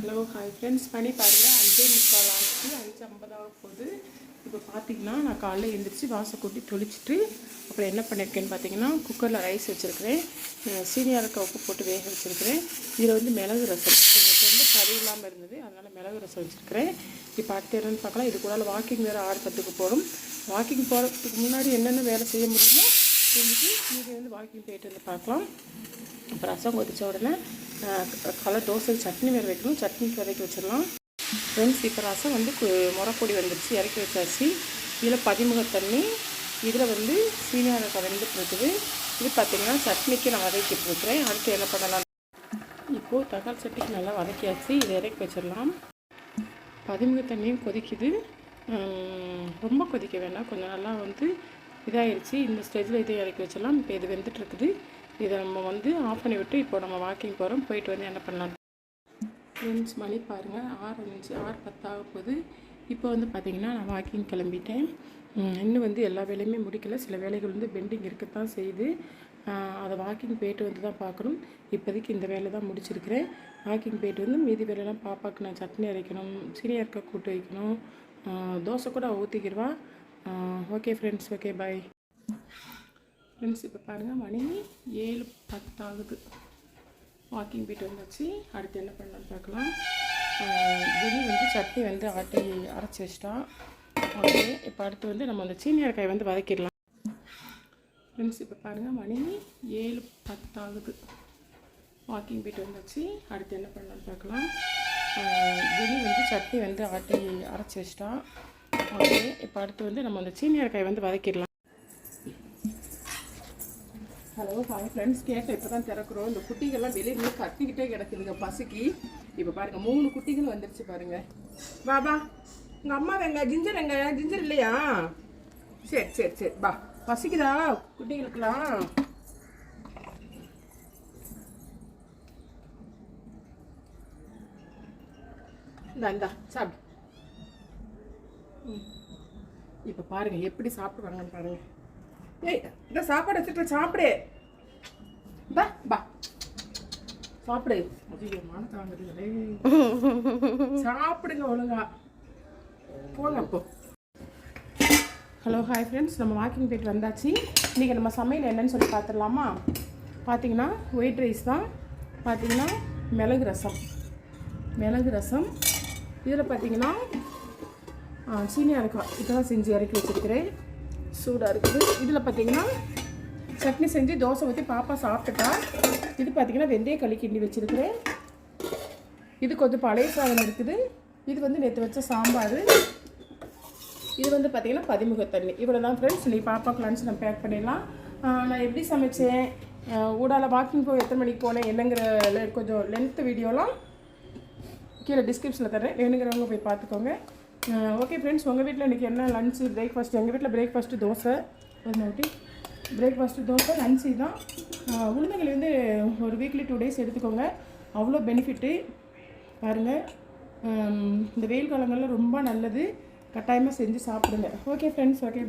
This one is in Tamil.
ஹலோ ஹாய் ஃப்ரெண்ட்ஸ், பண்ணி பாருங்கள் 5:45 ஆச்சு, 5:50 போகுது. இப்போ பார்த்தீங்கன்னா நான் காலைல எழுந்திரிச்சு வாசல் கூட்டி தொளிச்சிட்டு அப்புறம் என்ன பண்ணியிருக்கேன்னு பார்த்தீங்கன்னா குக்கரில் ரைஸ் வச்சுருக்கிறேன். சீனியாக இருக்க உப்பு போட்டு வேக வச்சுருக்கிறேன். இதில் வந்து மிளகு ரசம் எனக்கு வந்து கறி இல்லாமல் இருந்தது, அதனால் மிளகு ரசம் வச்சுருக்கிறேன். இப்போ அடுத்து என்னென்னு பார்க்கலாம். இது கூட வாக்கிங் வேறு ஆடுறதுக்கு போகிறோம். வாக்கிங் போகிறதுக்கு முன்னாடி என்னென்ன வேலை செய்ய முடியுமோ செஞ்சுட்டு மீதி வந்து வாக்கிங் போயிட்டு வந்து பார்க்கலாம். இப்போ ரசம் கொதித்த உடனே கலர் தோசை சட்னி வேறு வைக்கணும், சட்னிக்கு வதக்கி வச்சிடலாம். ஃப்ரெண்ட்ஸ், இப்போ ரசம் வந்து முறப்பொடி வந்துடுச்சு, இறக்கி வச்சாச்சு. இதில் பதிமுக தண்ணி, இதில் வந்து சீனியாக வெந்துட்டு இருக்குது. இது பார்த்திங்கன்னா சட்னிக்கு நான் வதக்கிட்டு இருக்கிறேன். அடுத்து என்ன பண்ணலாம், இப்போது தக்காளி சட்னிக்கு நல்லா வதக்கியாச்சு, இதை இறக்கி வச்சிடலாம். பதிமுக தண்ணியும் கொதிக்குது, ரொம்ப கொதிக்க வேண்டாம், கொஞ்சம் நல்லா வந்து இதாகிடுச்சு. இந்த ஸ்டேஜில் இதை இறக்கி வச்சிடலாம். இப்போ இது வெந்துட்டுருக்குது. இதை நம்ம வந்து ஆஃப் பண்ணி விட்டு இப்போ நம்ம வாக்கிங் போகிறோம். போயிட்டு வந்து என்ன பண்ணலாம். ஃப்ரெண்ட்ஸ், மணி பாருங்கள் 6:10 ஆக போகுது. இப்போ வந்து பார்த்திங்கன்னா நான் வாக்கிங் கிளம்பிட்டேன். இன்னும் வந்து எல்லா வேலையுமே முடிக்கலை, சில வேலைகள் வந்து பெண்டிங் இருக்கத்தான் செய்யுது. அதை வாக்கிங் போயிட்டு வந்து தான் பார்க்கணும். இப்போதைக்கு இந்த வேலை தான் முடிச்சிருக்கிறேன். வாக்கிங் போயிட்டு வந்து மீதி வேலையெல்லாம் பாப்பாவுக்கு நான் சட்னி அரைக்கணும், சீனியாக இருக்க கூட்டு வைக்கணும், தோசை கூட ஊற்றிக்கிடுவா. Okay friends, okay bye. Friends, இப்போ பாருங்கள் மணி 7:10 ஆகுது. வாக்கிங் போய்ட்டு வந்தாச்சு. அடுத்து என்ன பண்ணலான்னு பார்க்கலாம். வெளியே வந்து சட்னி வந்து ஆட்டி அரைச்சி வச்சிட்டா. ஓகே, இப்போ அடுத்து வந்து நம்ம அந்த சீனியக்காய் வந்து வதக்கிடலாம். ஃப்ரெண்ட்ஸ், இப்போ பாருங்கள் மணி 7:10 ஆகுது. வாக்கிங் போய்ட்டு வந்தாச்சு. அடுத்து என்ன பண்ணலான்னு பார்க்கலாம். வெளியே வந்து சட்னி வந்து ஆட்டி அரைச்சி வச்சிட்டா. ஓகே, இப்போ அடுத்து வந்து நம்ம அந்த சீனியக்காய் வந்து வதக்கிடலாம். ஹலோ ஹாய் ஃப்ரெண்ட்ஸ், கேட்டேன் இப்போ தான் திறக்கிறோம். இந்த குட்டிகள்லாம் வெளியே கத்திக்கிட்டே கிடக்குதுங்க பசிக்கு. இப்போ பாருங்கள் 3 குட்டிகள் வந்துடுச்சு பாருங்கள். பாபா, உங்கள் அம்மா வெங்க ஜிஞ்சர் எங்க? ஜிஞ்சர் இல்லையா? சரி சரி சரி, பா பசிக்குதா குட்டிகளுக்கெல்லாம்? இந்தா சாப்பிடு. இப்போ பாருங்கள் எப்படி சாப்பிடுவாங்கன்னு பாருங்கள். ஏய், இந்த சாப்பாடு வச்சுட்டு சாப்பிடு. பா பா சாப்பிடு. ஐயோ, மானத்தை வாங்குறீங்களே. சாப்பிடுங்க ஒழுங்கா, போங்க அப்போ. ஹலோ ஹாய் ஃப்ரெண்ட்ஸ், நம்ம வாக்கிங் போயிட்டு வந்தாச்சு. இன்றைக்கி நம்ம சமையல் என்னன்னு சொல்லி பார்த்துடலாமா? பார்த்தீங்கன்னா ஒயிட் ரைஸ் தான். பார்த்தீங்கன்னா மிளகு ரசம். இதில் பார்த்தீங்கன்னா சீனியாக இருக்கா இதெல்லாம் செஞ்சு இறக்கி வச்சுருக்கிறேன், சூடாக இருக்குது. இதில் பார்த்திங்கன்னா சட்னி செஞ்சு தோசை ஊற்றி பாப்பா சாப்பிட்டுட்டா. இது பார்த்திங்கன்னா வெந்தயக்களி கிண்டி வச்சுருக்கிறேன். இது கொஞ்சம் பழைய சாதம் இருக்குது. இது வந்து நேற்று வச்ச சாம்பார். இது வந்து பார்த்திங்கன்னா பதிமுக தண்ணி. இவ்வளோ தான் ஃப்ரெண்ட்ஸ். நீ பாப்பாவுக்கு லன்ச் நம்ம பேக் பண்ணிடலாம். நான் எப்படி சமைச்சேன், ஊடால வாக்கிங் போய் எத்தனை மணிக்கு போனேன் என்னங்கிற கொஞ்சம் லென்த்து வீடியோலாம் கீழே டிஸ்கிரிப்ஷனில் தரேன், வேணுங்கிறவங்க போய் பார்த்துக்கோங்க. ஓகே ஃப்ரெண்ட்ஸ், உங்கள் வீட்டில் இன்றைக்கி என்ன லன்ச்சு பிரேக்ஃபாஸ்ட்? எங்கள் வீட்டில் பிரேக்ஃபாஸ்ட்டு தோசை, தோசை லன்ச்சு தான். உளுந்தங்களி வந்து ஒரு வீக்லி 2 days எடுத்துக்கோங்க, அவ்வளோ பெனிஃபிட்டு பாருங்கள். இந்த வெயில் காலங்களில் ரொம்ப நல்லது, கட்டாயமாக செஞ்சு சாப்பிடுங்க. Okay friends, okay.